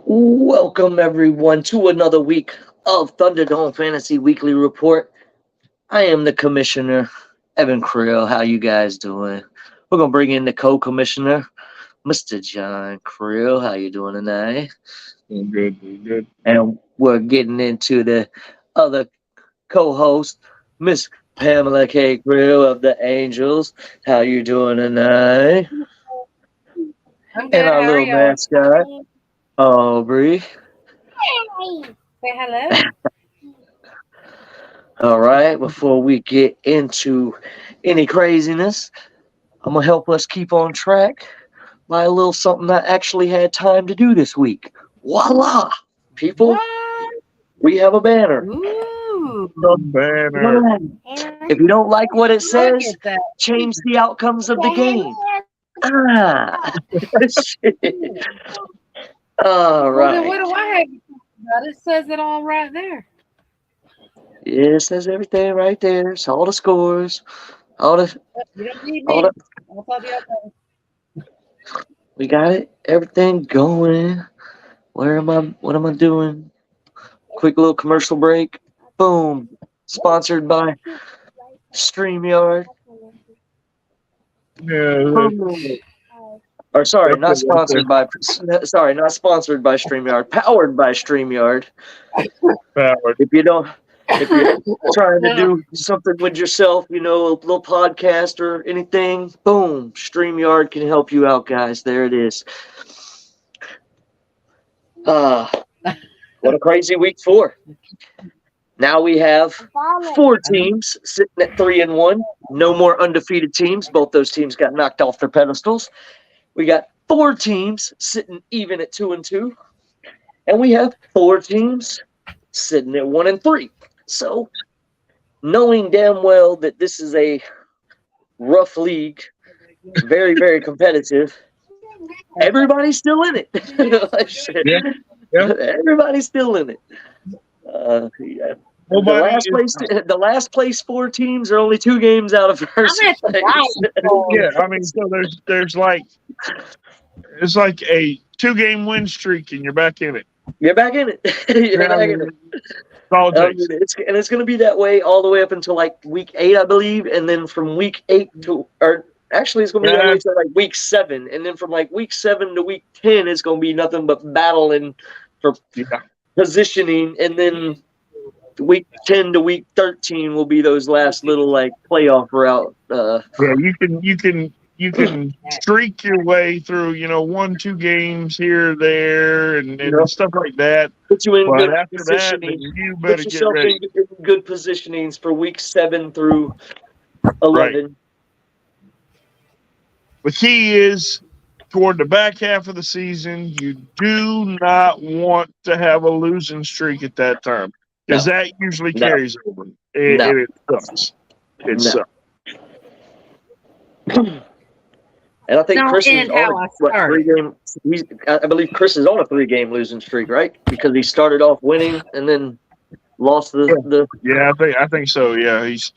Welcome everyone to another week of Thunderdome Fantasy Weekly Report. I am the commissioner, Evan Creel. How you guys doing? We're gonna bring in the co-commissioner, Mr. John Creel. How you doing tonight? Doing good, doing good. And we're getting into the other co-host, Miss Pamela K. Creel of the Angels. How you doing tonight? I'm And good. our How are little you? mascot, Aubrey. Say hello. All right, before we get into any craziness, I'm going to help us keep on track by a little something I actually had time to do this week. Voila! People, What? we have a banner. Ooh. The banner. If you don't like what it Look says, at that. change the outcomes of the game. Ah, shit. All Well, then what right. do I have to talk about? It says it all right there. Yeah, it says everything right there. It's all the scores, all the, You don't need all the. me. I'll tell you okay. We got it. Everything going. Where am I? What am I doing? Quick little commercial break. Boom. Sponsored by StreamYard. Yeah, Boom. Or sorry, that's not it right there. sponsored by. Sorry, not sponsored by StreamYard. Powered by StreamYard. Powered. If you don't, if you're trying to No. do something with yourself, a little podcast or anything, boom, StreamYard can help you out, guys. There it is. Ah, what a crazy week four. Now we have four teams sitting at 3-1. No more undefeated teams. Both those teams got knocked off their pedestals. We got four teams sitting even at 2-2, and we have four teams sitting at 1-3. So, knowing damn well that this is a rough league, very very competitive, everybody's still in it. Yeah, yeah. Everybody's still in it. Yeah. Nobody is. The last place four teams are only 2 games out of first I'm at the place. Yeah, I mean, so there's like it's like a 2-game win streak, and you're back in it. You're back in it. You're Yeah, I back mean, in it. that's all it takes. It's going to be that way all the way up until like week 8, I believe, and then from week 8 to or actually it's going to be that way to like week 7, and then from like week 7 to week 10 it's going to be nothing but battling for Yeah. positioning, and then week 10 to week 13 will be those last little like playoff route. Yeah, you can streak your way through, 1-2 games here, there, and stuff like that. Put you in But good after that, then positioning. you better Put get yourself ready. in good positionings for week 7 through 11. Right. The key is toward the back half of the season, you do not want to have a losing streak at that time, because that usually No. carries over. And it sucks. It No. sucks. And I think Don't Chris is end on how I started. 3-game. I believe Chris is on a 3-game losing streak, right? Because he started off winning and then lost the. Yeah, I think so. Yeah, he's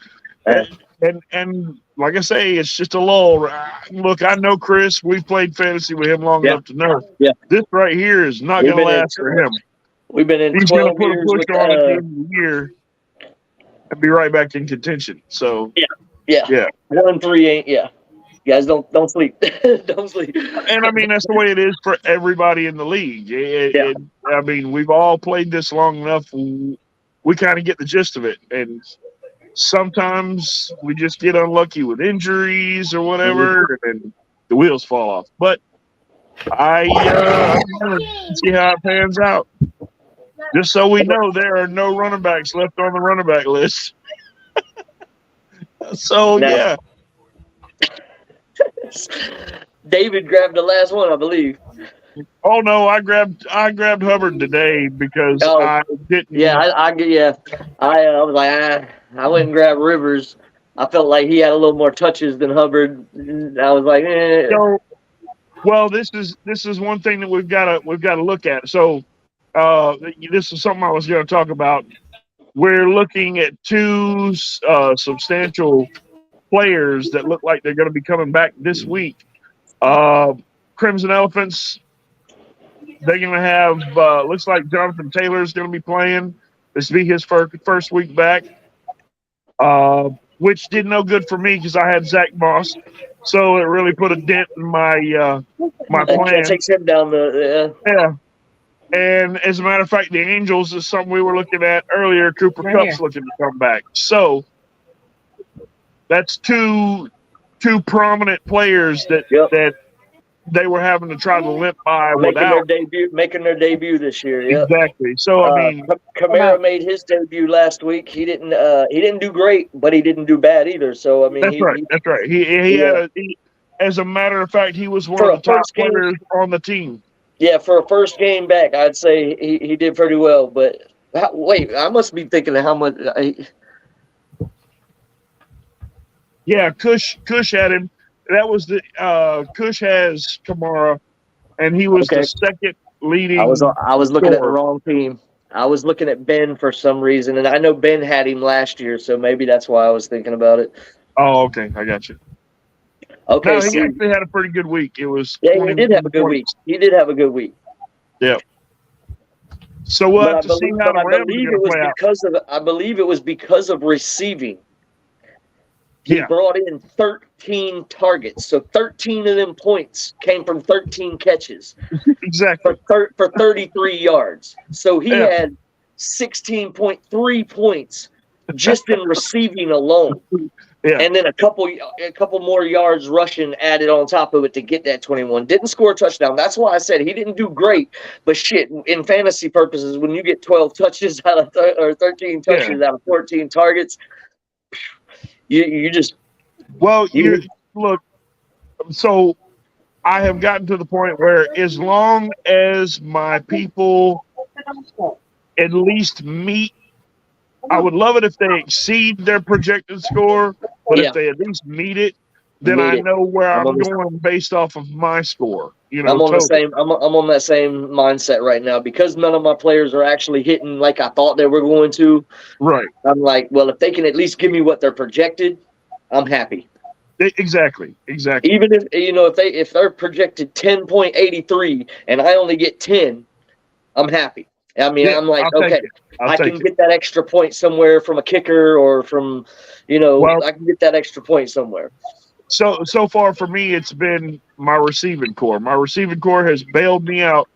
and like I say, it's just a lull. Look, I know Chris. We've played fantasy with him long enough to know. Yeah. This right here is not We've going to been in- last for him. We've been in He's going to 12 put a years push with on at the end of the year and be right back in contention. So yeah. 1-3 ain't You guys don't sleep. Don't sleep. And I mean, that's the way it is for everybody in the league. I mean, we've all played this long enough. We kind of get the gist of it. And sometimes we just get unlucky with injuries or whatever, and the wheels fall off. But I'm going to see how it pans out. Just so we know, there are no running backs left on the running back list. So, Now- yeah. David grabbed the last one, I believe. Oh no, I grabbed Hubbard today because Oh. I didn't. I was like, I wouldn't grab Rivers. I felt like he had a little more touches than Hubbard. I was like, So, well, this is one thing that we've got to look at. So, this is something I was going to talk about. We're looking at two substantial players that look like they're going to be coming back this week. Crimson Elephants They're going to have, looks like Jonathan Taylor's going to be playing. This will be his first week back, which did no good for me because I had Zach Moss. So it really put a dent in my my That plan. takes him down the. Yeah. And as a matter of fact, the Angels is something we were looking at earlier. Cooper Kupp's looking to come back. So that's two prominent players that they were having to try to limp by without making their debut this year. Yep. Exactly. So I mean, Kamara made his debut last week. He didn't do great, but he didn't do bad either. So I mean, that's right. He had as a matter of fact, he was one of the top players on the team. Yeah, for a first game back, I'd say he did pretty well. But wait, I must be thinking of how much. Yeah, Kush had him. That was the Kush has Kamara, and he was the second leading. I was looking at the wrong team. I was looking at Ben for some reason, and I know Ben had him last year, so maybe that's why I was thinking about it. Oh, okay, I got you. Okay, no, he actually had a pretty good week. It was he did have a good week. He did have a good week. Yeah. So we'll have to see how the Rams are going to play out. I believe it was because of receiving. He brought in 13 targets, so 13 of them points came from 13 catches. Exactly. For 33 yards. So he had 16.3 points just in receiving alone. Yeah. And then a couple more yards rushing added on top of it to get that 21. Didn't score a touchdown. That's why I said he didn't do great. But shit, in fantasy purposes, when you get 12 touches out of or 13 touches out of 14 targets, you just look. So I have gotten to the point where as long as my people at least meet. I would love it if they exceed their projected score, but if they at least meet it, then I know where I'm going based off of my score. You know, I'm on I'm on that same mindset right now because none of my players are actually hitting like I thought they were going to. Right. I'm like, well, if they can at least give me what they're projected, I'm happy. Exactly. Even if they're projected 10.83 and I only get 10, I'm happy. I mean, I'm like, okay, I can get that extra point somewhere from a kicker or from, I can get that extra point somewhere. So far for me, it's been my receiving core. My receiving core has bailed me out.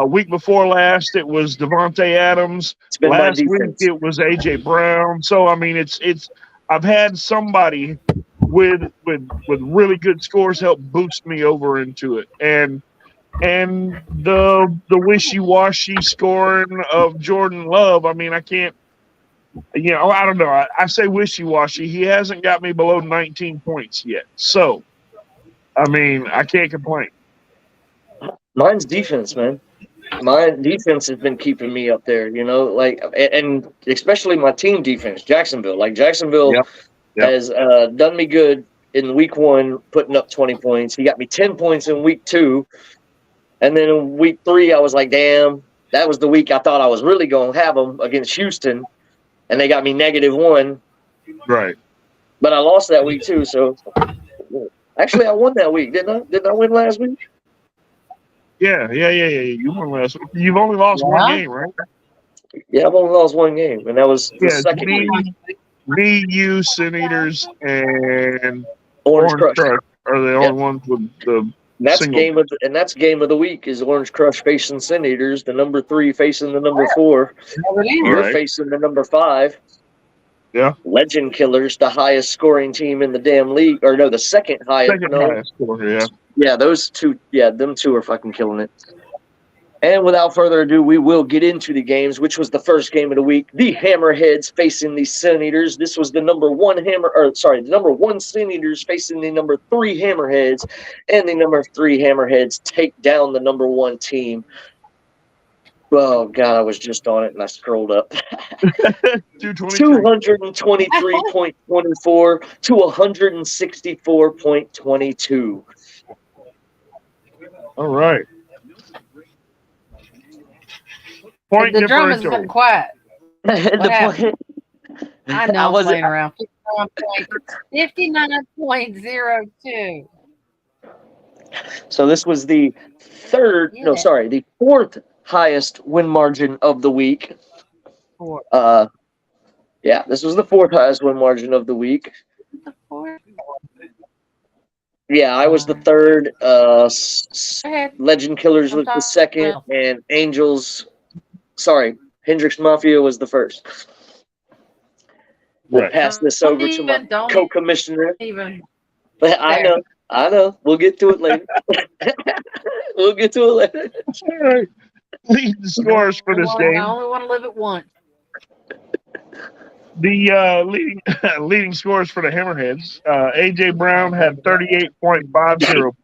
Week before last, it was Devontae Adams. Last week, it was A.J. Brown. So, I mean, I've had somebody with really good scores help boost me over into it. And the wishy-washy scoring of Jordan Love, I mean, I can't, I don't know. I say wishy-washy. He hasn't got me below 19 points yet. So, I mean, I can't complain. Mine's defense, man. My defense has been keeping me up there, and especially my team defense, Jacksonville. Like, Jacksonville has done me good in week 1, putting up 20 points. He got me 10 points in week 2. And then in week 3, I was like, damn, that was the week I thought I was really going to have them against Houston. And they got me -1. Right. But I lost that week too. So actually, I won that week. Didn't I? Didn't I win last week? Yeah. You won last week. You've only lost one game, right? Yeah, I've only lost one game. And that was the second week. Me, you, Sin Eaters, and Orange Crush are the only ones with the that's game of the week is Orange Crush facing Sin Eaters, the number 3 facing the number 4. You're facing the number 5. Yeah. Legend Killers, the highest scoring team in the damn league, or no, the second highest. Highest scorer, yeah. Yeah, those two. Yeah, them two are fucking killing it. And without further ado, we will get into the games, which was the first game of the week. The Hammerheads facing the Sin Eaters. This was the number 1 the number 1 Sin Eaters facing the number 3 Hammerheads, and the number 3 Hammerheads take down the number 1 team. Oh God, I was just on it and I scrolled up. 223.24 to 164.22. The All right. Point the drum has been quiet. I know I'm playing around. 59.02. So this was the the fourth highest win margin of the week. Four. This was the fourth highest win margin of the week. The fourth. Yeah, I was the third. Legend Killers was the second, and Hendrix Mafia was the first. We'll pass this over to my co-commissioner. I know. We'll get to it later. We'll get to it later. All right. Lead the scores for this game. I only want to live it once. The leading scores for the Hammerheads. AJ Brown had 38.50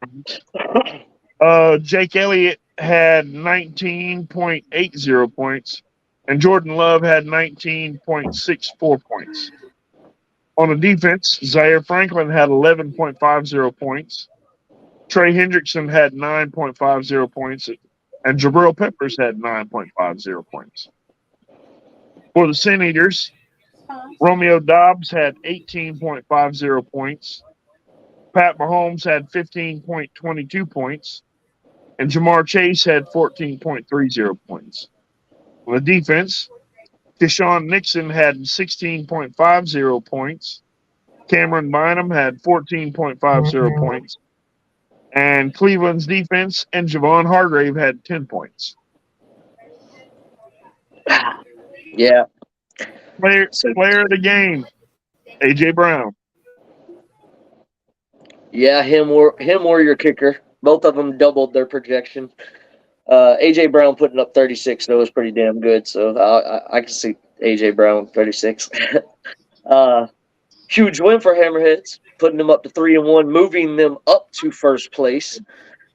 points. Jake Elliott had 19.80 points. And Jordan Love had 19.64 points. On the defense, Zaire Franklin had 11.50 points. Trey Hendrickson had 9.50 points. And Jabril Peppers had 9.50 points. For the Sin Eaters, Romeo Dobbs had 18.50 points. Pat Mahomes had 15.22 points. And Jamar Chase had 14.30 points. On the defense, Deshaun Nixon had 16.50 points. Cameron Bynum had 14.50 points. And Cleveland's defense and Javon Hargrave had 10 points. Yeah. Player of the game, AJ Brown. Yeah, him or your kicker. Both of them doubled their projection. AJ Brown putting up 36 though was pretty damn good. So I can see AJ Brown 36. Huge win for Hammerheads, putting them up to 3-1, moving them up to first place,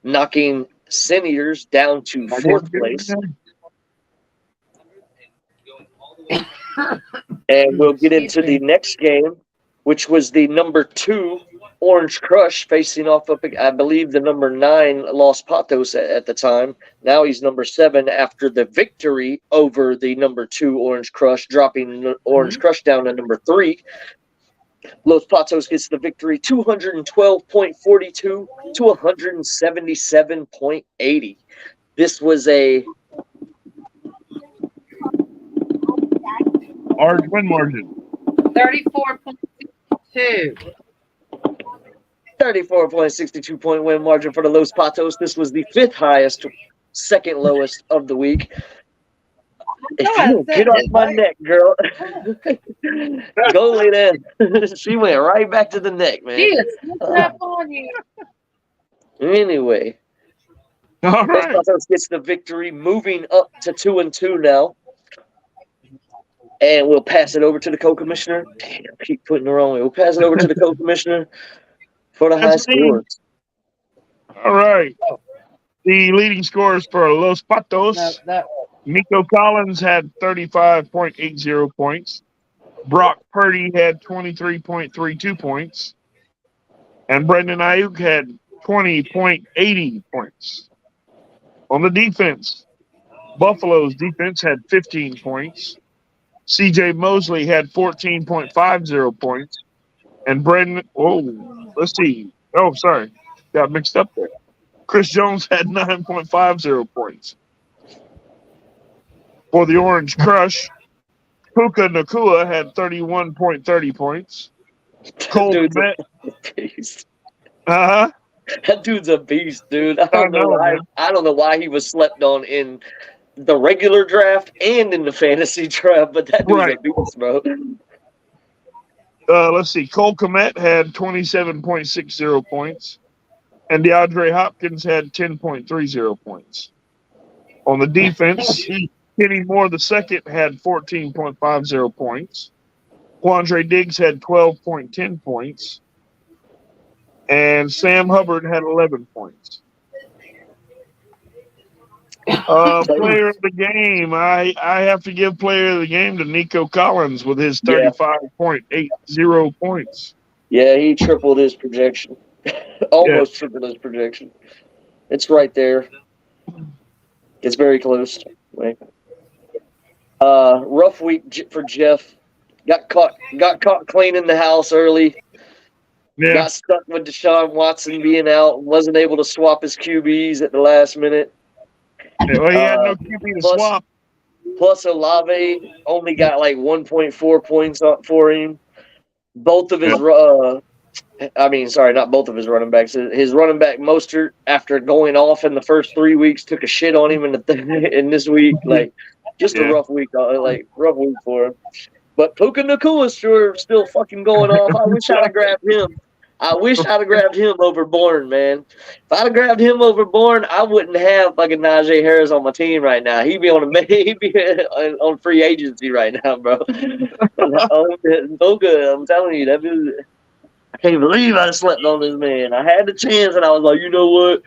knocking Sin Eaters down to fourth place. And we'll get into the next game, which was the number 2 Orange Crush facing off up, I believe, the number 9 Los Patos at the time. Now he's number 7 after the victory over the number 2 Orange Crush, dropping Orange Crush down to number 3. Los Patos gets the victory 212.42 to 177.80. This was a large win margin. 34.62. 34.62 point win margin for the Los Patos. This was the 5th highest, 2nd lowest of the week. If you don't get off my neck, girl, go lay down. She went right back to the neck, man. She is up on you. Anyway, all right. Los Patos gets the victory, moving up to 2-2 now. And we'll pass it over to the co-commissioner. Damn, I keep putting the wrong way. We'll pass it over to the co-commissioner for the high scores. All right. The leading scores for Los Patos. Nico Collins had 35.80 points. Brock Purdy had 23.32 points. And Brendan Ayuk had 20.80 points. On the defense, Buffalo's defense had 15 points. CJ Mosley had 14.50 points. And let's see. Oh, sorry. Got mixed up there. Chris Jones had 9.50 points. For the Orange Crush, Puka Nakua had 31.30 points. Cole Kmet. That dude's a beast, dude. I don't know why he was slept on in the regular draft and in the fantasy draft, but that dude's a beast, bro. Let's see. Cole Kmet had 27.60 points, and DeAndre Hopkins had 10.30 points. On the defense, Kenny Moore II had 14.50 points. Quandre Diggs had 12.10 points. And Sam Hubbard had 11 points. Player of the game, I have to give player of the game to Nico Collins with his 35.80 points. Yeah, he tripled his projection. Almost tripled his projection. It's right there. It's very close. Rough week for Jeff. Got caught cleaning the house early. Yeah. Got stuck with Deshaun Watson being out, wasn't able to swap his QBs at the last minute. Well, he had no QB to swap. Plus, Olave only got like 1.4 points up for him. Both of his, not both of his running backs. His running back Mostert, after going off in the first 3 weeks, took a shit on him in this week. Like, just a rough week for him. But Puka Nakua's still fucking going off. I wish I'd have grabbed him. I wish I'd have grabbed him over Bourne, man. If I'd have grabbed him over Bourne, I wouldn't have fucking Najee Harris on my team right now. He'd be on free agency right now, bro. So good. I'm telling you, I can't believe I slept on this man. I had the chance, and I was like, you know what?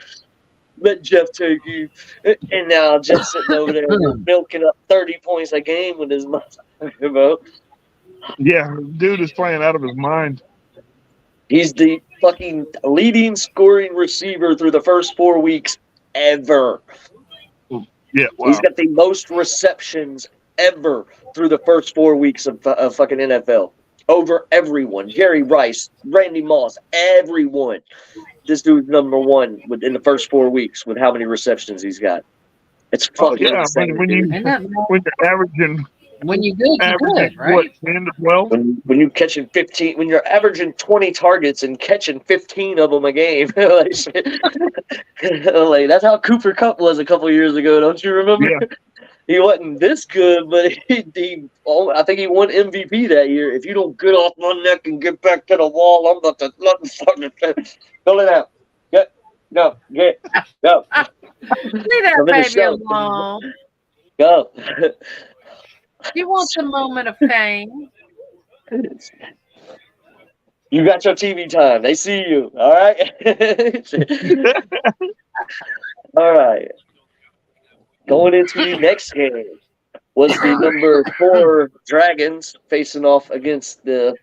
Let Jeff take you. And now Jeff's sitting over there milking up 30 points a game with his motherfucker, bro. Yeah, dude is playing out of his mind. He's the fucking leading scoring receiver through the first 4 weeks ever. Yeah, wow. He's got the most receptions ever through the first 4 weeks of fucking NFL. Over everyone. Jerry Rice, Randy Moss, everyone. This dude's number one in the first 4 weeks with how many receptions he's got. It's fucking insane. When you're averaging... When you good, you're good, right? What, 10 to 12? When you're catching 15, when you're averaging 20 targets and catching 15 of them a game, like, that's how Cooper Kupp was a couple years ago. Don't you remember? Yeah. He wasn't this good, but I think he won MVP that year. If you don't get off my neck and get back to the wall, I'm about to fucking go lay down. Go. Leave that baby alone. Go. You want a moment of fame. You got your TV time. They see you. All right? All right. Going into the next game was the number 4 Dragons facing off against the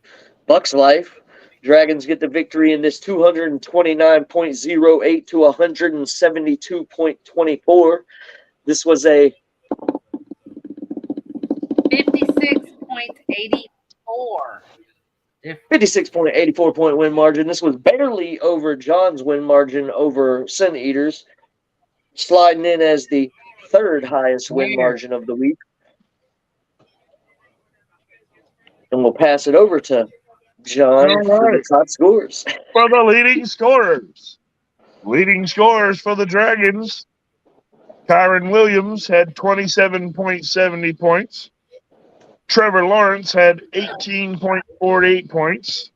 Bucks Life. Dragons get the victory in this 229.08 to 172.24. This was a 56.84. 56.84 point win margin. This was barely over John's win margin over Sin Eaters, sliding in as the 3rd highest win margin of the week. And we'll pass it over to John for the top scores. For the leading scorers. Leading scorers for the Dragons. Kyron Williams had 27.70 points. Trevor Lawrence had 18.48 points.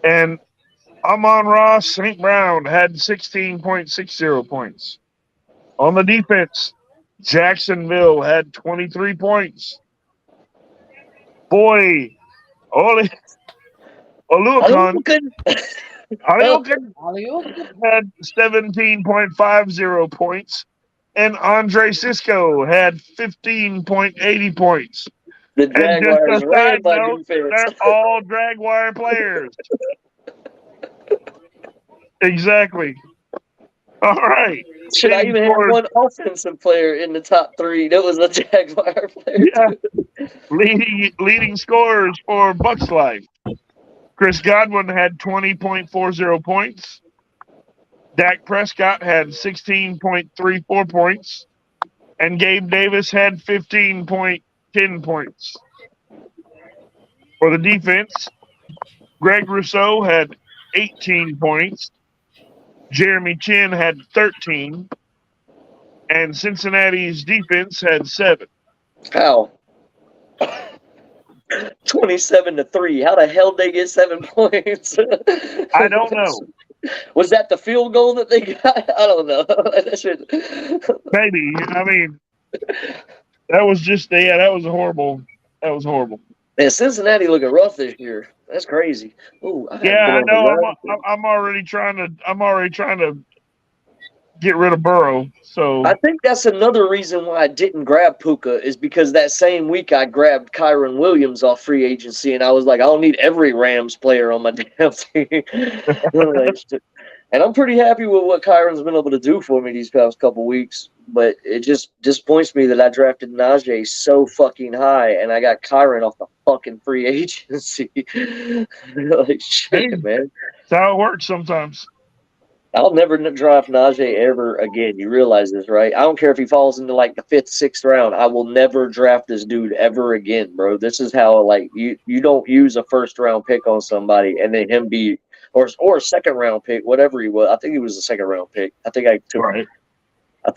And Amon-Ra St. Brown had 16.60 points. On the defense, Jacksonville had 23 points. Boy, Oluokun had 17.50 points. And Andre Cisco had 15.80 points. The Jaguars ran by defense. They're all Jaguar players. Exactly. All right. Should I even have one offensive player in the top 3? That was a Jaguar player. Yeah. Leading scorers for Bucks Life. Chris Godwin had 20.40 points. Dak Prescott had 16.34 points. And Gabe Davis had 15.10 points. For the defense, Greg Rousseau had 18 points. Jeremy Chin had 13. And Cincinnati's defense had 7. How? 27-3. How the hell did they get 7 points? I don't know. Was that the field goal that they got? I don't know. Maybe. I mean, that was just that was horrible. That was horrible. Man, Cincinnati looking rough this year. That's crazy. Ooh, I know. I'm already trying to get rid of Burrow. So I think that's another reason why I didn't grab Puka is because that same week I grabbed Kyron Williams off free agency, and I was like, I don't need every Rams player on my damn team. And I'm pretty happy with what Kyron's been able to do for me these past couple weeks. But it just disappoints me that I drafted Najee so fucking high and I got Kyron off the fucking free agency. Like, shit, Hey, man. that's how it works sometimes. I'll never draft Najee ever again. You realize this, right? I don't care if he falls into like the 5th, 6th round. I will never draft this dude ever again, bro. This is how like you don't use a 1st round pick on somebody and then him be or a 2nd round pick, whatever he was. I think he was a 2nd round pick. I think I took I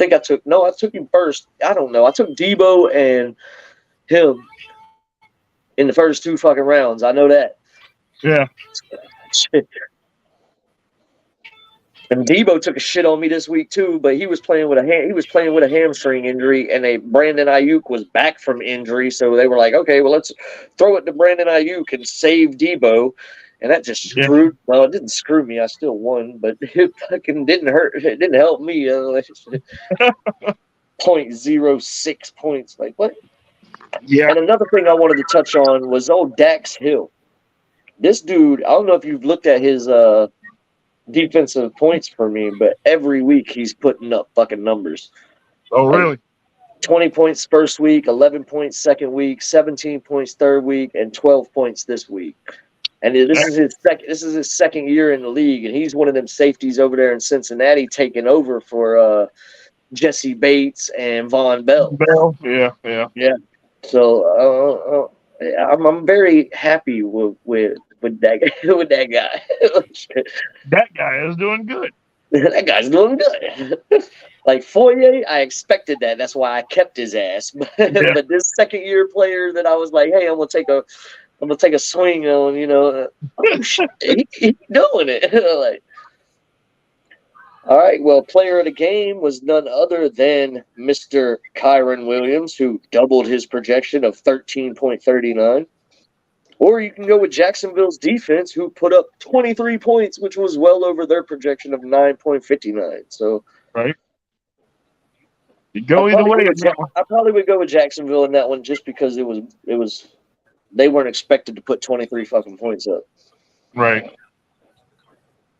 took him first. I don't know. I took Debo and him in the first 2 fucking rounds. I know that. Yeah. And Debo took a shit on me this week too, but he was playing with a hamstring injury, and Brandon Ayuk was back from injury, so they were like, okay, well let's throw it to Brandon Ayuk and save Debo, and that just screwed. Yeah. Well, it didn't screw me. I still won, but it fucking didn't hurt. It didn't help me. 0.06 points. Like what? Yeah. And another thing I wanted to touch on was old Dax Hill. This dude, I don't know if you've looked at his defensive points for me, but every week he's putting up fucking numbers. Oh, really? Like 20 points first week, 11 points second week, 17 points third week, and 12 points this week. And this is his second year in the league, and he's one of them safeties over there in Cincinnati taking over for Jesse Bates and Von Bell. Yeah. So I'm very happy with that guy. That guy is doing good. That guy's doing good. Like Foye, I expected that. That's why I kept his ass. But this 2nd-year player that I was like, hey, I'm gonna take a swing on. Oh shit, he doing it. Like, all right. Well, player of the game was none other than Mr. Kyron Williams, who doubled his projection of 13.39. Or you can go with Jacksonville's defense, who put up 23 points, which was well over their projection of 9.59. So, right. You go either way. I probably would go with Jacksonville in that one just because it was they weren't expected to put 23 fucking points up. Right.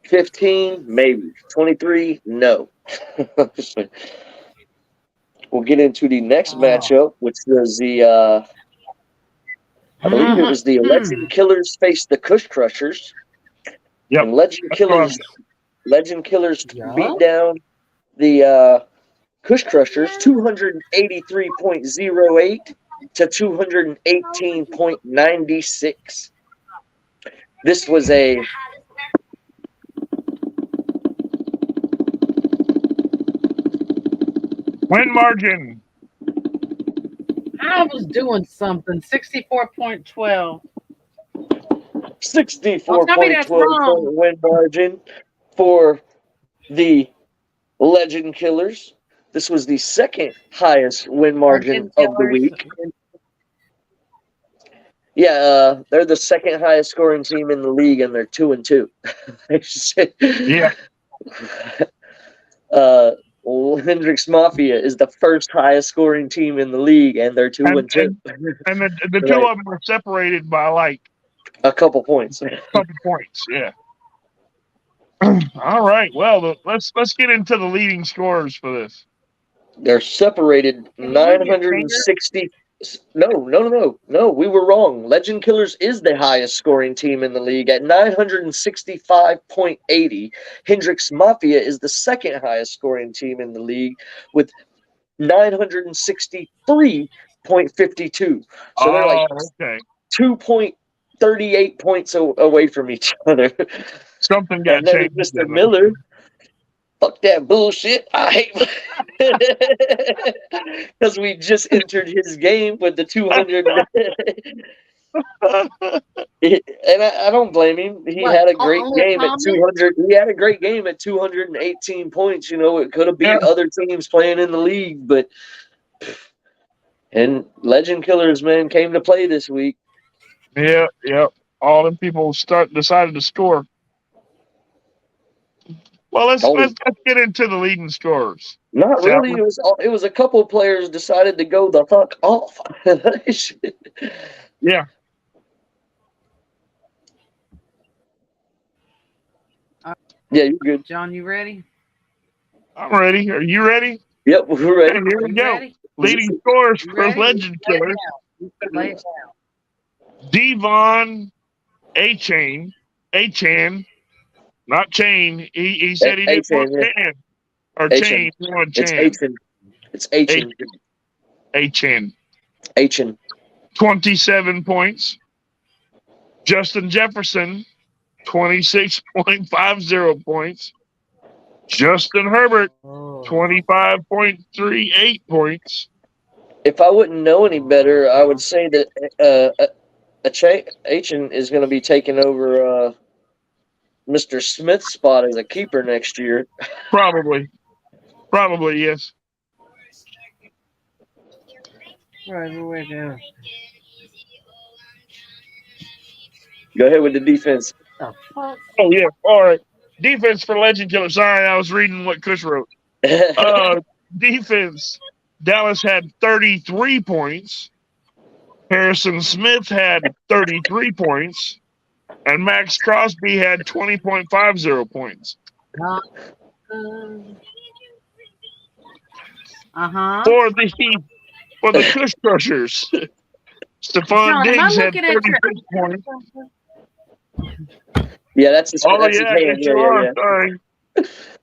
15, maybe. 23, no. We'll get into the next matchup, which was I believe it was the Legend Killers faced the Kush Crushers. Yep. And Legend Killers beat down the Kush Crushers 283.08 to 218.96. This was a win margin. I was doing something. 64.12. 64.12 win margin for the Legend Killers. This was the 2nd highest win margin of the week. Yeah, they're the 2nd highest scoring team in the league, and they're 2-2. Yeah. Hendrix Mafia is the 1st highest scoring team in the league, and they're 2-2. And the two of them are separated by like a couple points. Yeah. All right. Well, let's get into the leading scorers for this. They're separated 960. No. We were wrong. Legend Killers is the highest scoring team in the league at 965.80. Hendrix Mafia is the 2nd highest scoring team in the league with 963.52. So they're like 2.38 points away from each other. Something got changed. Mr. Miller. Fuck that bullshit. I hate because we just entered his game with the 200. And I don't blame him. He had a great game at 200. He had a great game at 218 points. It could have beat other teams playing in the league, but and Legend Killers, man, came to play this week. Yeah. All them people decided to score. Well, let's get into the leading scorers. Not really. It was a couple of players decided to go the fuck off. Yeah. Yeah, you're good. John, you ready? I'm ready. Are you ready? Yep, we're Okay, ready. here we You go. ready? Leading scores You for ready? Legend Lay it Killers. down. Lay it down. Devon Achan, not Chain. He said he didn't want Achan, Chan or yeah. Chain. He wanted It's Chan. Achan. It's Achan. Achan. Achan. 27 points. Justin Jefferson, 26.50 points. Justin Herbert, Oh. 25.38 points. If I wouldn't know any better, I would say that Achan is going to be taking over Mr. Smith's spot as a keeper next year. Probably, yes. Right, we're down. Go ahead with the defense. The fuck? Oh, yeah. All right. Defense for Legend Killer. Sorry, I was reading what Kush wrote. Defense. Dallas had 33 points. Harrison Smith had 33 points. And Max Crosby had 20.50 points. Uh-huh. For the Kush Crushers, Stephon John, am I Diggs had looking at 36 points. Yeah, that's his, Oh, that's yeah, his hand. yes, you are. Yeah. Sorry.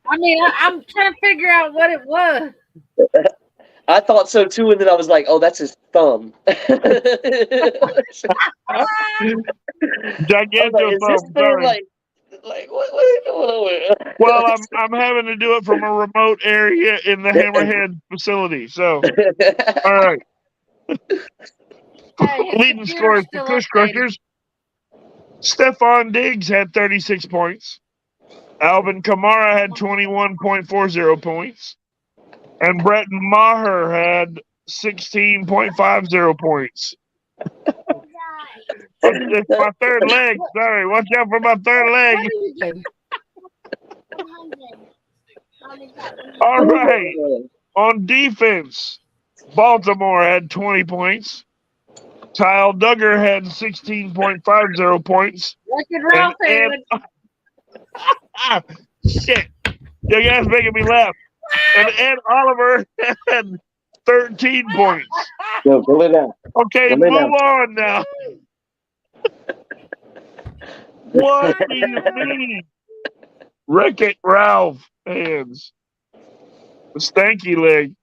I mean, I'm trying to figure out what it was. I thought so too, and then I was like, "Oh, that's his thumb." Giganto Is this thumb. thing Sorry. like what are you doing over here? Well, I'm having to do it from a remote area in the Hammerhead facility. So, all right. Hey, his Leading computer's scores for still Kush updated. Crushers. Stephon Diggs had 36 points. Alvin Kamara had 21.40 points. And Brett Maher had 16.50 points. It's my third leg. Sorry, watch out for my third leg. What are you doing? All right. On defense, Baltimore had 20 points. Kyle Duggar had 16.50 points. What did Ralph say? Shit. You guys making me laugh. And Ed Oliver had 13 points. Go lay down. Okay, Go lay move down. on now. What do you mean? Wreck-It Ralph hands. The stanky leg.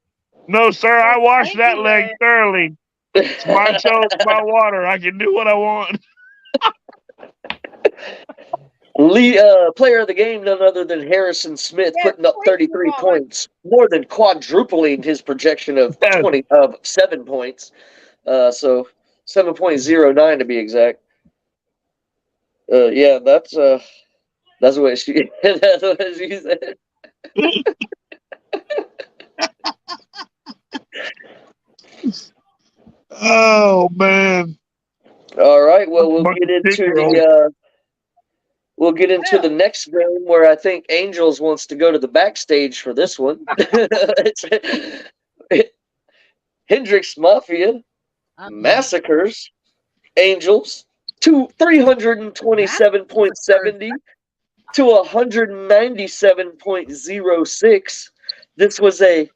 No, sir, I washed that leg thoroughly. It's my soap, my water. I can do what I want. Player of the game, none other than Harrison Smith, putting up 33 points, more than quadrupling his projection of 7 points. So 7.09 to be exact. Yeah, that's what she that's what she said. Oh man! All right, well we'll get into the next game where I think Angels wants to go to the backstage for this one. Hendrix Mafia massacres Angels to 327.70 to 197.06. This was a.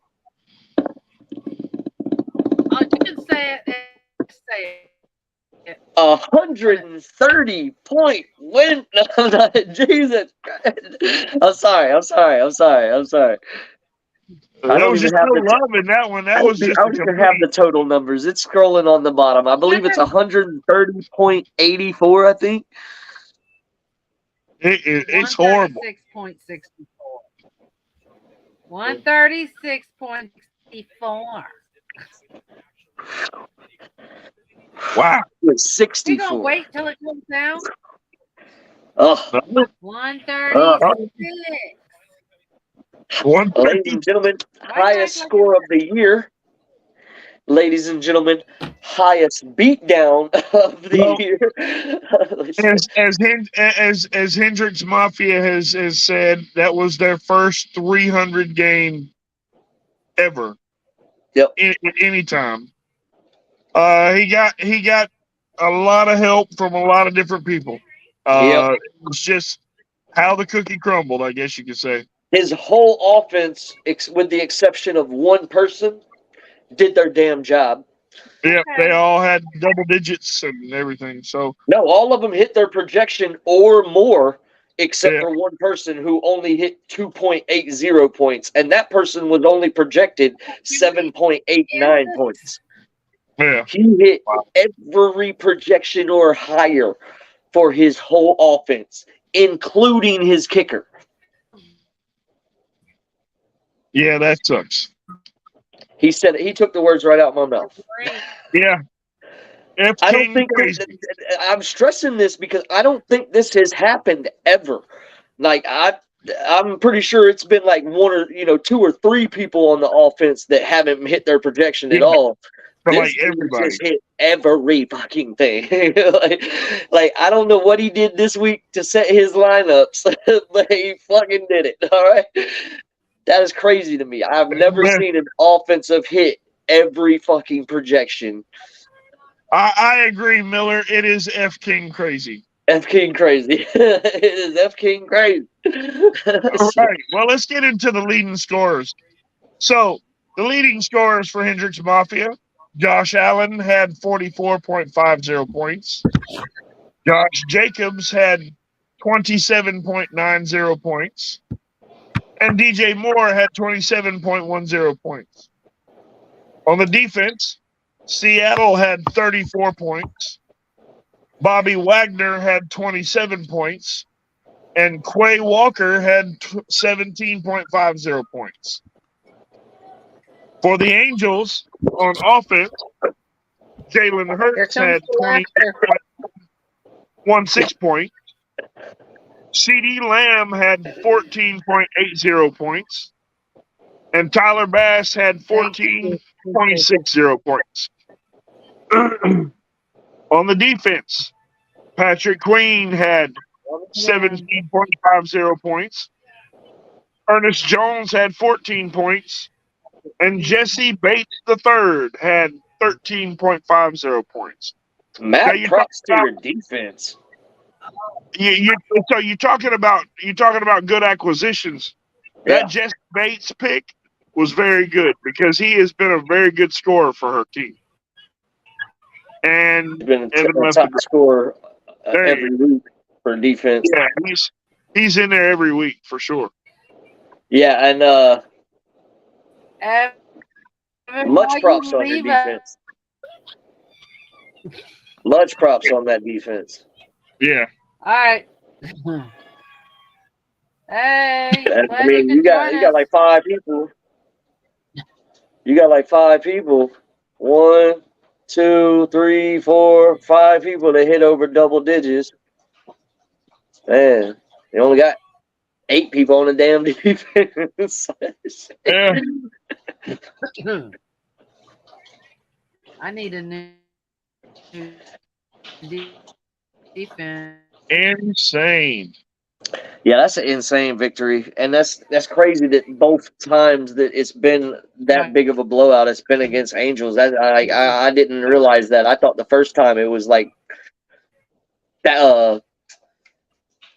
Oh, you can say it. Say it. 130-point win. Jesus Christ. I'm sorry. That was just no love in that one. That was just I don't even have the total numbers. It's scrolling on the bottom. I believe it's 130.84, I think. It's horrible. 136.64. Wow. It's 64. You gonna wait till it comes down? 136. Ladies and gentlemen, highest score of the year. Ladies and gentlemen, highest beatdown of the year. As Hendrix Mafia has said, that was their first 300 game ever. Yep. Any time. He got a lot of help from a lot of different people. It was just how the cookie crumbled, I guess you could say. His whole offense, with the exception of one person, did their damn job. Yeah, they all had double digits and everything. So No, all of them hit their projection or more, except yeah, for one person who only hit 2.80 points, and that person was only projected 7.89 points. yeah. He hit every projection or higher for his whole offense, including his kicker. Yeah, that sucks. He said he took the words right out of my mouth. Yeah. F I don't King think crazy. I'm stressing this because I don't think this has happened ever. Like I'm pretty sure it's been like one or 2 or 3 people on the offense that haven't hit their projection at Yeah, all. for This like dude everybody. just hit every fucking thing. like I don't know what he did this week to set his lineups, but he fucking did it. All right, that is crazy to me. I've never Yeah. seen an offensive hit every fucking projection. I agree, Miller. It is F King crazy. F King crazy. It is F King crazy. All right. Well, let's get into the leading scorers. So the leading scorers for Hendrix Mafia, Josh Allen had 44.50 points. Josh Jacobs had 27.90 points. And DJ Moore had 27.10 points. On the defense, Seattle had 34 points. Bobby Wagner had 27 points. And Quay Walker had 17.50 points. For the Angels, on offense, Jalen Hurts had 20.16 points. CeeDee Lamb had 14.80 points. And Tyler Bass had 14.60 points. On the defense, Patrick Queen had 17.50 points. Ernest Jones had 14 points. And Jesse Bates III had 13.50 points. Mad props to your defense. So you're talking about good acquisitions. Yeah. That Jesse Bates pick was very good because he has been a very good scorer for her team. And He's been a top scorer every week for defense. Yeah, he's in there every week for sure. Yeah, and much props on your defense. Much props on that defense. Yeah. All right. Hey, I mean, you got like 5 people. You got like 5 people. 1, 2, 3, 4, 5 people that hit over double digits. Man, you only got 8 people on the damn defense. Yeah. I need a new defense. Insane. Yeah, that's an insane victory, and that's crazy that both times that it's been that big of a blowout, it's been against Angels. I didn't realize that. I thought the first time it was like that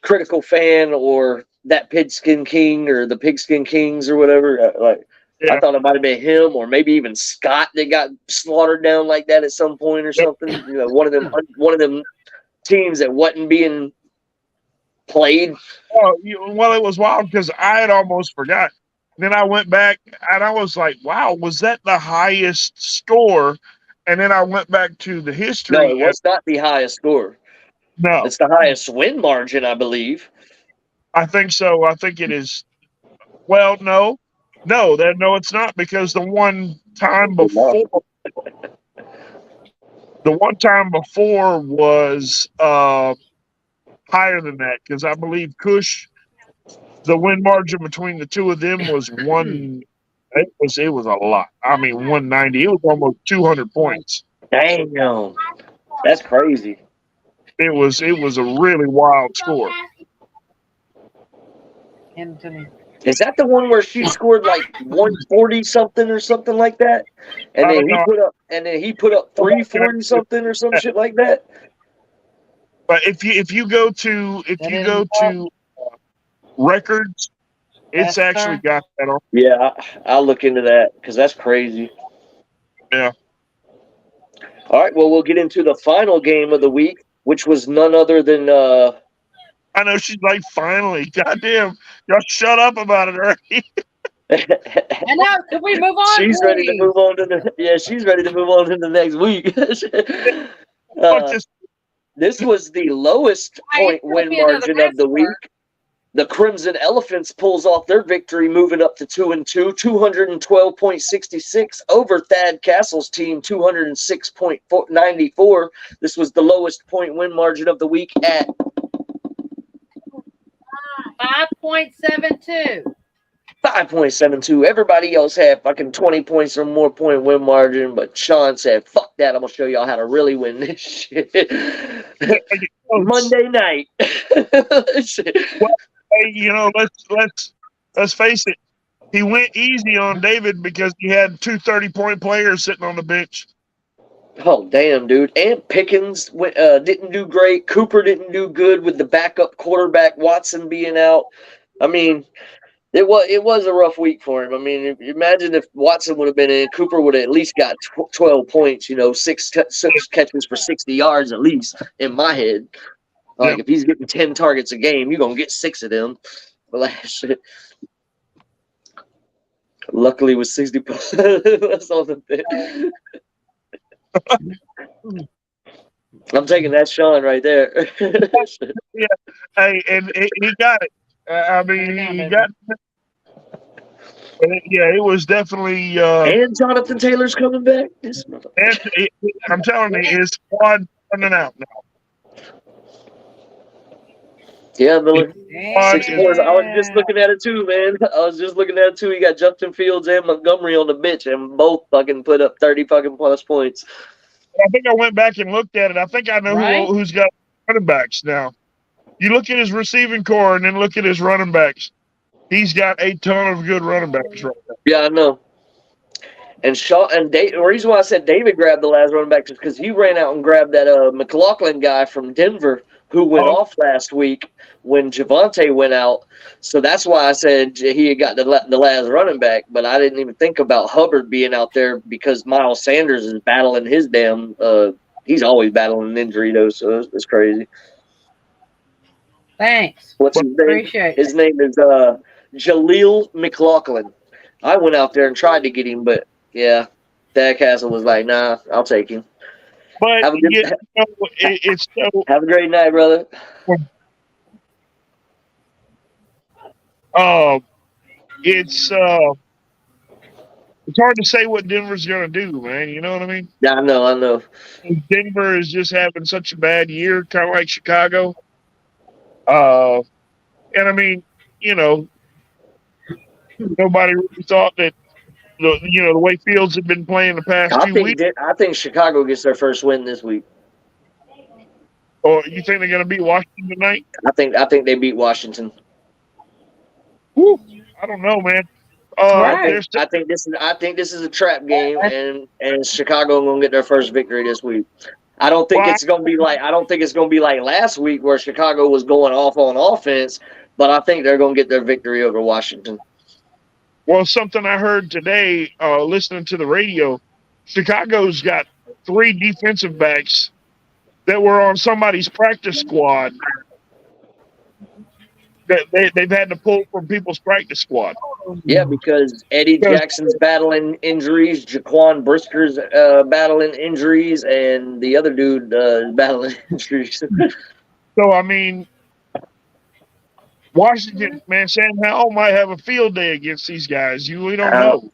Critical Fan or that Pigskin King or the Pigskin Kings or whatever. Yeah. I thought it might have been him or maybe even Scott that got slaughtered down like that at some point or something. One of them teams that wasn't being played. Well, it was wild because I had almost forgot. Then I went back and I was like, "Wow, was that the highest score?" And then I went back to the history. No, it was not the highest score. No, it's the highest win margin, I believe. I think so. I think it is. Well, no, it's not because the one time before was higher than that because I believe Kush, the win margin between the two of them was one. It was a lot. I mean, 190. It was almost 200 points. Damn, that's crazy. It was a really wild score. Is that the one where she scored like 140 something or something like that? And then he put up 340 something or some shit like that. But if you go to records, it's Yes, actually sir. got that on. Yeah, I'll look into that because that's crazy. Yeah. All right, well, we'll get into the final game of the week, which was none other than I know she's like, finally, goddamn, y'all shut up about it already. I know. Can we move on, she's ready to please? move on to she's ready to move on to the next week. Just This was the lowest point It's gonna win be another margin of the password. week. The Crimson Elephants pulls off their victory, moving up to 2-2, 212.66 over Thad Castle's team, 206.94. This was the lowest point win margin of the week at 5.72. 5.72. Everybody else had fucking 20 points or more point win margin, but Sean said, fuck that, I'm going to show y'all how to really win this shit. Monday night. well, hey, let's face it. He went easy on David because he had two 30-point players sitting on the bench. Oh, damn, dude. And Pickens didn't do great. Cooper didn't do good with the backup quarterback, Watson, being out. I mean, it was a rough week for him. I mean, imagine if Watson would have been in, Cooper would have at least got 12 points, six catches for 60 yards at least, in my head. Like, if he's getting 10 targets a game, you're going to get 6 of them. But last shit. Luckily, with 60 points, that's all the thing. I'm taking that Sean right there. Yeah, hey, and he got it. I mean, he got it. Yeah, it was definitely. And Jonathan Taylor's coming back. And I'm telling you, his squad running out now. Yeah, Miller. Yeah. 6 points. I was just looking at it too, man. I was just looking at it too. He got Justin Fields and Montgomery on the bench, and both fucking put up 30 fucking plus points. I think I went back and looked at it. I think I know who's got running backs now. You look at his receiving core and then look at his running backs. He's got a ton of good running backs right now. Yeah, I know. And the reason why I said David grabbed the last running back is because he ran out and grabbed that McLaughlin guy from Denver who went off last week when Javonte went out. So that's why I said he had got the last running back. But I didn't even think about Hubbard being out there because Miles Sanders is battling his damn he's always battling an injury, though, so it's crazy. Thanks. What's his name? Appreciate His name is Jaleel McLaughlin. I went out there and tried to get him, but yeah, Thad Castle was like, nah, I'll take him. But have a have a great night, brother. It's hard to say what Denver's going to do, man. You know what I mean? Yeah, I know. Denver is just having such a bad year, kind of like Chicago. And I mean, nobody really thought that the way Fields had been playing the past 2 weeks. I think Chicago gets their first win this week. Or you think they're going to beat Washington tonight? I think they beat Washington. Whew, I don't know, man. I think this is a trap game, and Chicago gonna get their first victory this week. I don't think it's gonna be like last week where Chicago was going off on offense, but I think they're gonna get their victory over Washington. Well, something I heard today, listening to the radio, Chicago's got 3 defensive backs that were on somebody's practice squad that they've had to pull from people's practice squad. Yeah, because Eddie Jackson's battling injuries, Jaquan Brisker's battling injuries, and the other dude is battling injuries. So, I mean, Washington, man, Sam Howell might have a field day against these guys. We don't know.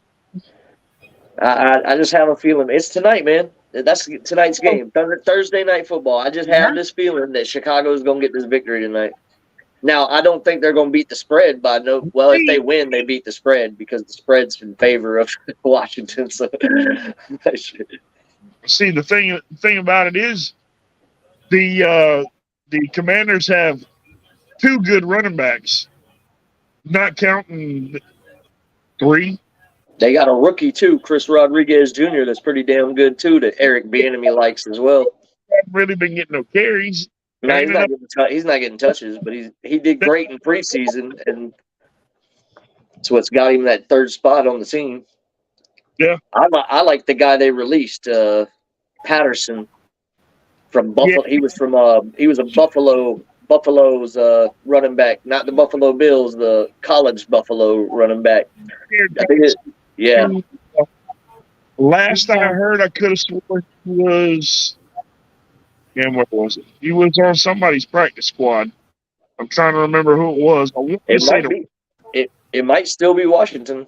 I just have a feeling. It's tonight, man. That's tonight's game. Thursday night football. I just have this feeling that Chicago is going to get this victory tonight. Now, I don't think they're going to beat the spread if they win, they beat the spread because the spread's in favor of Washington. So. See, the thing about it is the Commanders have 2 good running backs, not counting 3. They got a rookie, too, Chris Rodriguez Jr., that's pretty damn good, too, that Eric Bieniemy likes as well. Haven't really been getting no carries. No, he's not getting touches, but he did great in preseason, and that's what's got him that third spot on the team. Yeah, I like the guy they released, Patterson from Buffalo. Yeah. He was a Buffalo's running back, not the Buffalo Bills, the college Buffalo running back. Yeah. Last I heard, I could have sworn he was. And what was it? He was on somebody's practice squad. I'm trying to remember who it was. I wanted to say It might still be Washington.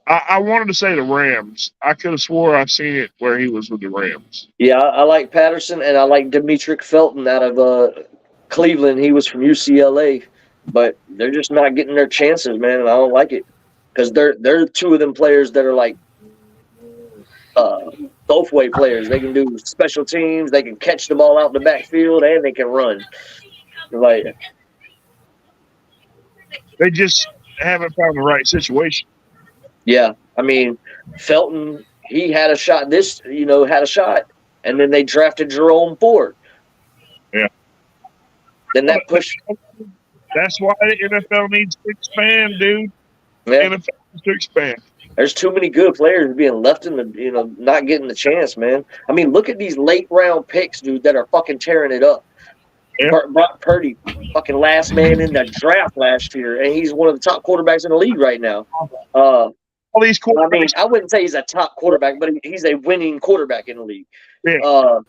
I wanted to say the Rams. I could have swore I've seen it where he was with the Rams. Yeah, I like Patterson, and I like Demetric Felton out of Cleveland. He was from UCLA, but they're just not getting their chances, man, and I don't like it because they're two of them players that are like both way players. They can do special teams, they can catch the ball out in the backfield, and they can run. Like they just haven't found the right situation. Yeah, I mean, Felton, he had a shot. And then they drafted Jerome Ford. Yeah. Then that pushed. That's why the NFL needs to expand, dude. Yeah. NFL needs to expand. There's too many good players being left in the, not getting the chance, man. I mean, look at these late round picks, dude, that are fucking tearing it up. Yeah. Brock Purdy, fucking last man in the draft last year, and he's one of the top quarterbacks in the league right now. All these quarterbacks. I mean, I wouldn't say he's a top quarterback, but he's a winning quarterback in the league. Yeah.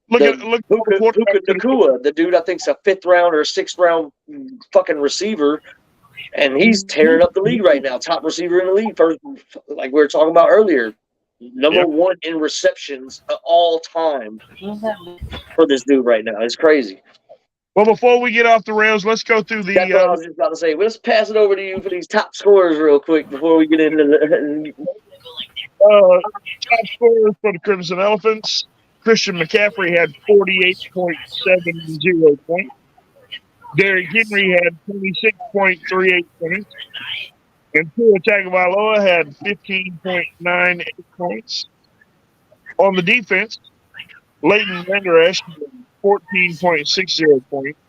Look Puka Nacua, the dude I think's a 5th round or a 6th round fucking receiver, and he's tearing up the league right now. Top receiver in the league, first, like we were talking about earlier. Number 1 in receptions of all time for this dude right now. It's crazy. Well, before we get off the rails, let's go through the. That's what I was just about to say. Let's pass it over to you for these top scorers real quick before we get into the. Top scorers for the Crimson Elephants. Christian McCaffrey had 48.70 points. Derrick Henry had 26.38 points. And Tua Tagovailoa had 15.98 points. On the defense, Leighton Vander Esch had 14.60 points.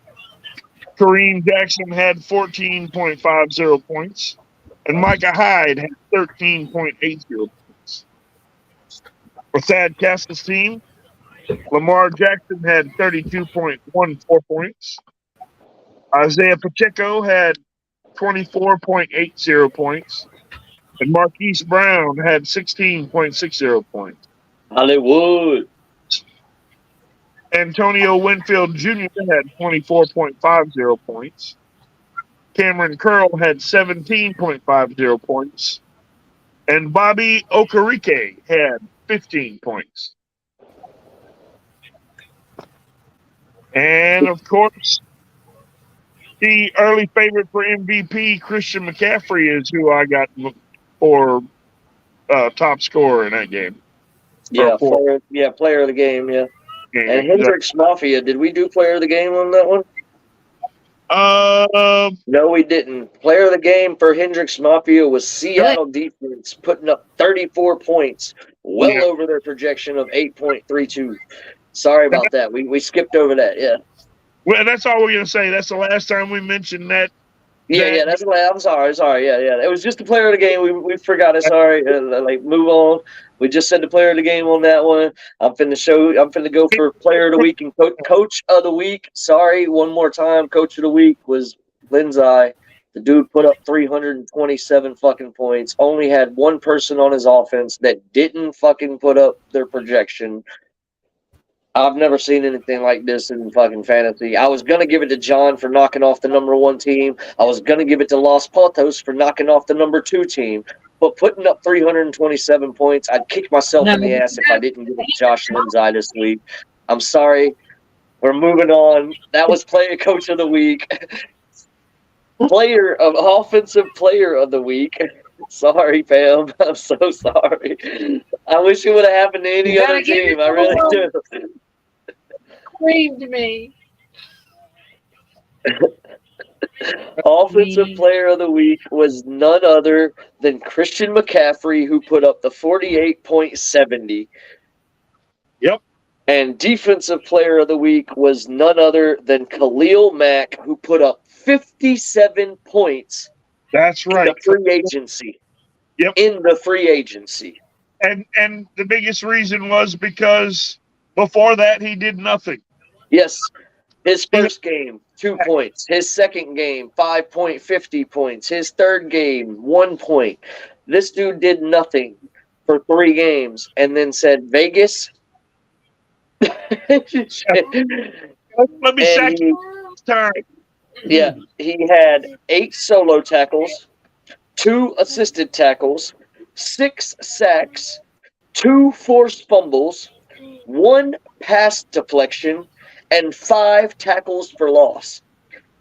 Kareem Jackson had 14.50 points. And Micah Hyde had 13.80 points. For Thad Castle's team, Lamar Jackson had 32.14 points. Isaiah Pacheco had 24.80 points. And Marquise Brown had 16.60 points. Hollywood. Antonio Winfield Jr. had 24.50 points. Cameron Curl had 17.50 points. And Bobby Okereke had 15 points. And, of course, the early favorite for MVP, Christian McCaffrey, is who I got for top scorer in that game. Yeah, player of the game, yeah. And Hendrix Mafia, did we do player of the game on that one? No, we didn't. Player of the game for Hendrix Mafia was Seattle defense, putting up 34 points, over their projection of 8.32. Sorry about that. We skipped over that, yeah. Well, that's all we're going to say. That's the last time we mentioned that. Yeah, that's why I'm sorry. Yeah. It was just the player of the game. We forgot it. Sorry. Move on. We just said the player of the game on that one. I'm finna go for player of the week and coach of the week. Sorry, one more time. Coach of the week was Lindsay. The dude put up 327 fucking points. Only had one person on his offense that didn't fucking put up their projection. I've never seen anything like this in fucking fantasy. I was going to give it to John for knocking off the number 1 team. I was going to give it to Los Patos for knocking off the number 2 team. But putting up 327 points, I'd kick myself in the ass if I didn't give it to Josh Lindsay this week. I'm sorry. We're moving on. That was player coach of the week. Offensive player of the week. Sorry, Pam. I'm so sorry. I wish it would have happened to any other team. I really do. Screamed me. Offensive player of the week was none other than Christian McCaffrey, who put up the 48.70. Yep. And Defensive Player of the Week was none other than Khalil Mack, who put up 57 points. That's right. In the free agency. Yep. In the free agency. And the biggest reason was because before that he did nothing. Yes. His first game, 2 points. His second game, 5.50 points. His third game, 1 point. This dude did nothing for 3 games and then said, Vegas. Let me sack you this time. Yeah, he had 8 solo tackles, 2 assisted tackles, 6 sacks, 2 forced fumbles, 1 pass deflection, and 5 tackles for loss.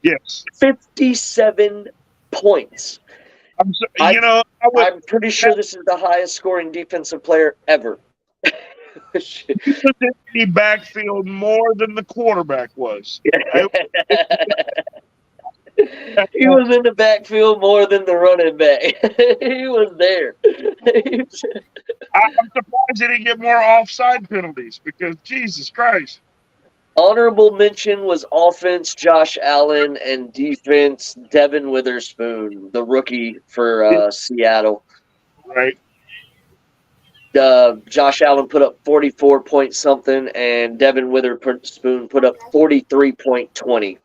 Yes. 57 points. I'm pretty sure this is the highest scoring defensive player ever. He was in the backfield more than the quarterback was. He was in the backfield more than the running back. He was there. I'm surprised he didn't get more offside penalties because Jesus Christ. Honorable mention was offense, Josh Allen, and defense, Devin Witherspoon, the rookie for Seattle. Right. Josh Allen put up 44 point something, and Devin Witherspoon put up 43.20,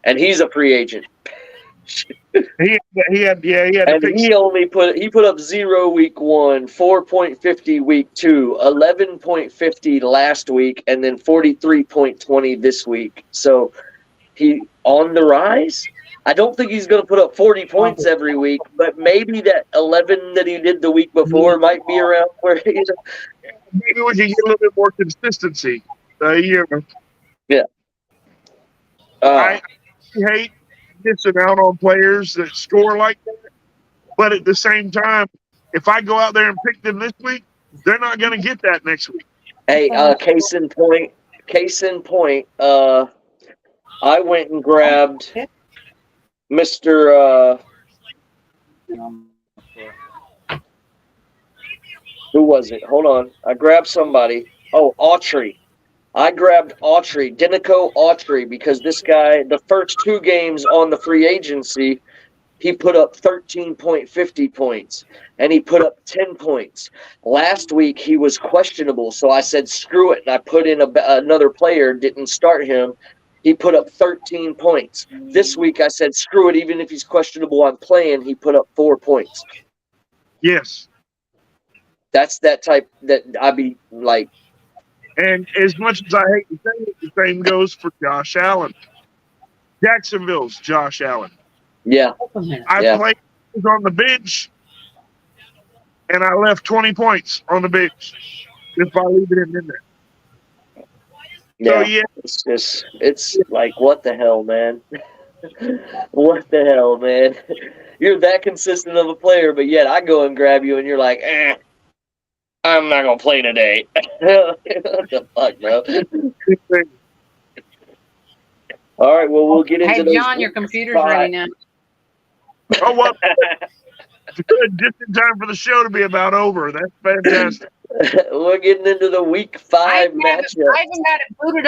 and he's a free agent. He had and he put up 0 week 1, 4.50 week 2, 11.50 last week, and then 43.20 this week. So he on the rise. I don't think he's going to put up 40 points every week, but maybe that 11 that he did the week before might be around where he's. Maybe we can get a little bit more consistency. Yeah. I hate missing out on players that score like that, but at the same time, if I go out there and pick them this week, they're not going to get that next week. Hey, case in point, I went and grabbed Mr. Who was it? Hold on. I grabbed somebody. Oh, Autry. I grabbed Autry, Denico Autry, because this guy, the first 2 games on the free agency, he put up 13.50 points, and he put up 10 points. Last week, he was questionable, so I said, screw it, and I put in another player, didn't start him. He put up 13 points. This week, I said, screw it, even if he's questionable, I'm playing. He put up 4 points. Yes. That's that type that I be like. And as much as I hate to say it, the same goes for Josh Allen. Jacksonville's Josh Allen. Yeah. I played on the bench, and I left 20 points on the bench just by leaving him in there. Yeah. So, it's like, what the hell, man? What the hell, man? You're that consistent of a player, but yet I go and grab you, and you're like, I'm not going to play today. What the fuck, bro? All right, well, we'll get into Hey, John, your computer's ready now. Oh, well, good. Just in time for the show to be about over. That's fantastic. We're getting into the week 5 matchup. I even got it booted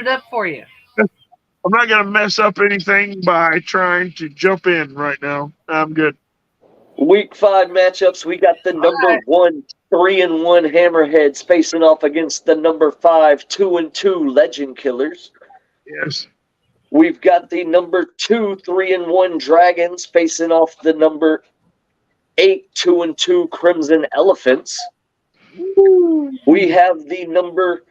up for you. I'm not going to mess up anything by trying to jump in right now. I'm good. Week 5 matchups, we got the number 1, 3-1 Hammerheads facing off against the number 5, 2-2 Legend Killers. Yes. We've got the number 2, 3-1 Dragons facing off the number 8, 2-2 Crimson Elephants. We have the number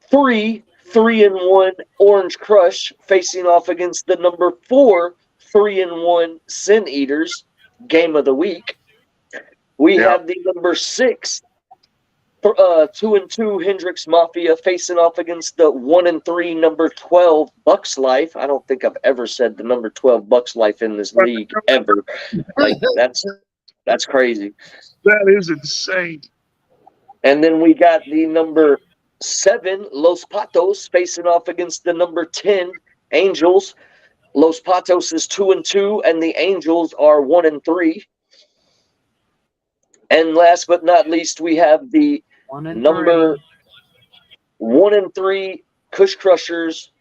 3, 3-1 Orange Crush facing off against the number 4, 3-1 Sin Eaters. Game of the week. We have the number 6, 2-2 Hendrix Mafia facing off against the 1-3 number 12 Bucks Life. I don't think I've ever said the number 12 Bucks Life in this league ever. Like that's crazy. That is insane. And then we got the number 7 Los Patos facing off against the number 10 Angels. Los Patos is 2-2, and the Angels are 1-3. And last but not least, we have the 1 and Number 3. 1 and 3 Kush Crushers.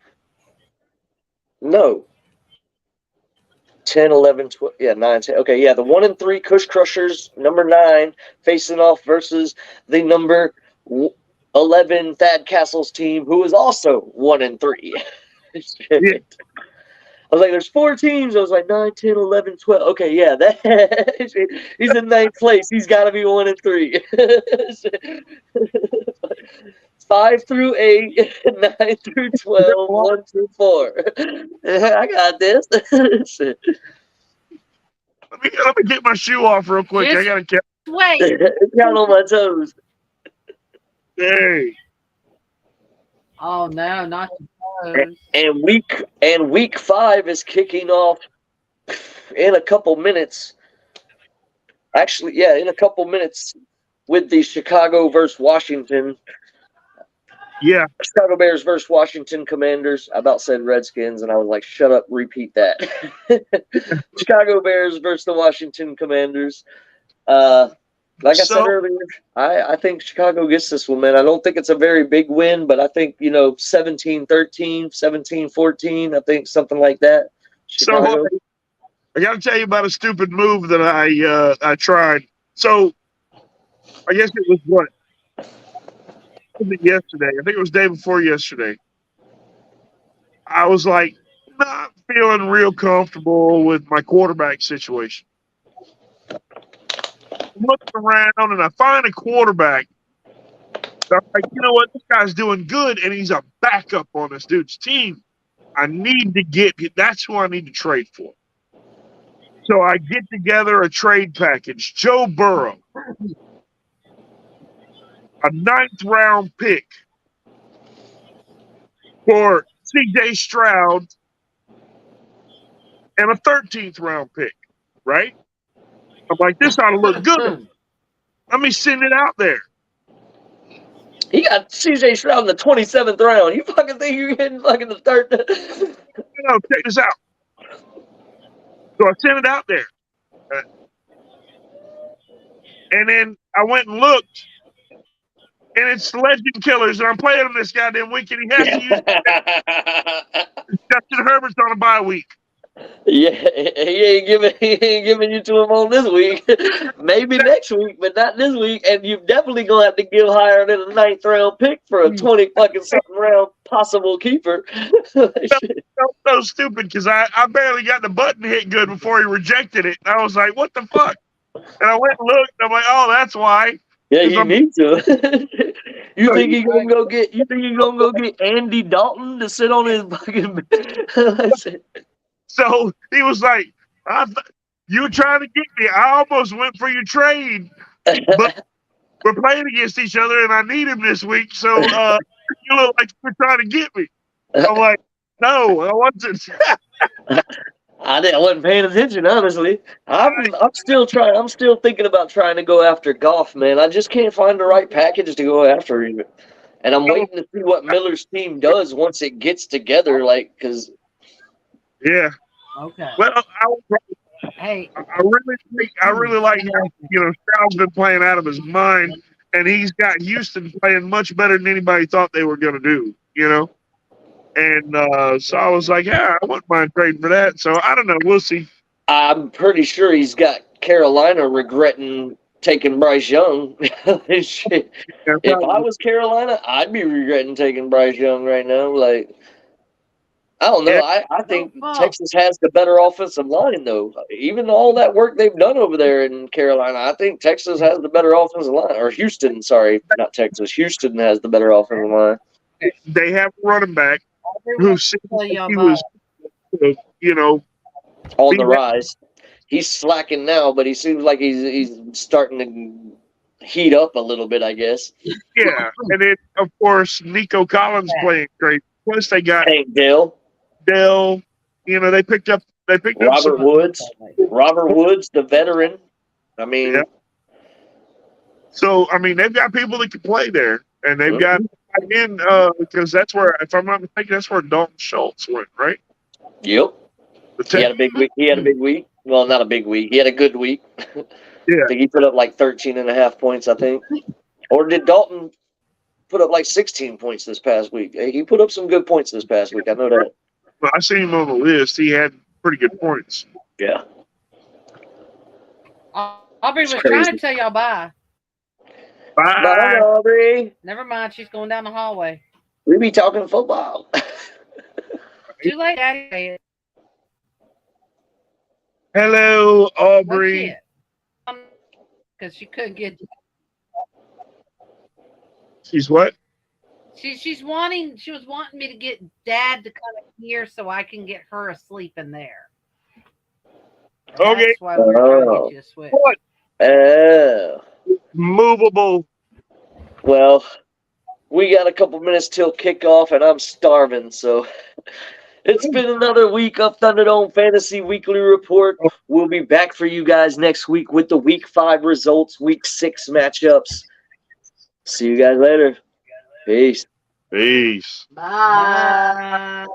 No. 10, 11, 12. Yeah, 9, 10. Okay, yeah, the 1 and 3 Kush Crushers, number 9, facing off versus the number 11 Thad Castle's team, who is also 1 and 3. Yeah. I was like, there's 4 teams. I was like, 9, 10, 11, 12. Okay, yeah, he's in 9th place. He's got to be 1 and 3. 5 through 8, 9 through 12, 1 through 4. I got this. Let me get my shoe off real quick. Just I gotta catch. wait. Count on my toes. Hey. Oh no, not the toes. And week 5 is kicking off in a couple minutes. Actually, yeah, in a couple minutes with the Chicago versus Washington. Yeah. Chicago Bears versus Washington Commanders. I about said Redskins, and I was like, shut up, repeat that. Chicago Bears versus the Washington Commanders. Like I said earlier, I think Chicago gets this one, man. I don't think it's a very big win, but I think, 17-13, 17-14, I think something like that. Chicago. So I got to tell you about a stupid move that I tried. So I guess it was what? Yesterday. I think it was the day before yesterday. I was like not feeling real comfortable with my quarterback situation. I'm looking around and I find a quarterback. I'm like, you know what? This guy's doing good, and he's a backup on this dude's team. I need to that's who I need to trade for. So I get together a trade package. Joe Burrow, a 9th round pick for C.J. Stroud, and a 13th round pick, right? I'm like, this ought to look good. Let me send it out there. He got C.J. Stroud in the 27th round. You fucking think you're getting fucking the third? No, check this out. So I sent it out there. And then I went and looked, and it's Legend Killers, and I'm playing him this goddamn week, and he has to use Justin Herbert's on a bye week. Yeah, he ain't giving you to him on this week. Maybe next week, but not this week. And you're definitely gonna have to give higher than a 9th round pick for a 20 fucking something round possible keeper. So stupid because I barely got the button hit good before he rejected it. And I was like, what the fuck? And I went and looked. And I'm like, oh, that's why. Yeah, you need to. You think he's gonna go get Andy Dalton to sit on his fucking? So he was like, you were trying to get me. I almost went for your trade, but we're playing against each other, and I need him this week. So you look like you're trying to get me. I'm like, no, I wasn't. I wasn't paying attention, honestly. I'm still trying. I'm still thinking about trying to go after Goff, man. I just can't find the right package to go after him. And I'm waiting to see what Miller's team does once it gets together, because. Yeah. Okay. Well, Hey. I really like how Stroud's been playing out of his mind, and he's got Houston playing much better than anybody thought they were going to do. And so I was like, yeah, I wouldn't mind trading for that. So I don't know. We'll see. I'm pretty sure he's got Carolina regretting taking Bryce Young. Shit. If I was Carolina, I'd be regretting taking Bryce Young right now. Like, I don't know. Yeah. I think Texas has the better offensive line, though. Even all that work they've done over there in Carolina, I think Texas has the better offensive line. Or Houston, sorry, not Texas. Houston has the better offensive line. They have a running back who seems like he was, on the rise. He's slacking now, but he seems like he's starting to heat up a little bit, I guess. Yeah, and then of course Nico Collins playing great. Plus they got Dell. They picked up Robert Woods. Robert Woods, the veteran. I mean, yeah. So they've got people that can play there, and they've got again because that's where, if I'm not mistaken, that's where Dalton Schultz went, right? Yep. He had a big week. Well, not a big week. He had a good week. Yeah. I think he put up like 13.5 points, I think. Or did Dalton put up like 16 points this past week? He put up some good points this past week. I know that. Well, I seen him on the list. He had pretty good points. Yeah. Aubrey was trying to tell y'all bye. Bye, Aubrey. Never mind. She's going down the hallway. We be talking football. Too late, Daddy. Hello, Aubrey. Because she couldn't get. She's what? She was wanting me to get Dad to come here so I can get her asleep in there. Okay. That's why we're trying to get you a switch. What? Movable. Well, we got a couple minutes till kickoff, and I'm starving, so it's been another week of Thunderdome Fantasy Weekly Report. We'll be back for you guys next week with the Week 5 results, Week 6 matchups. See you guys later. Peace. Peace. Bye.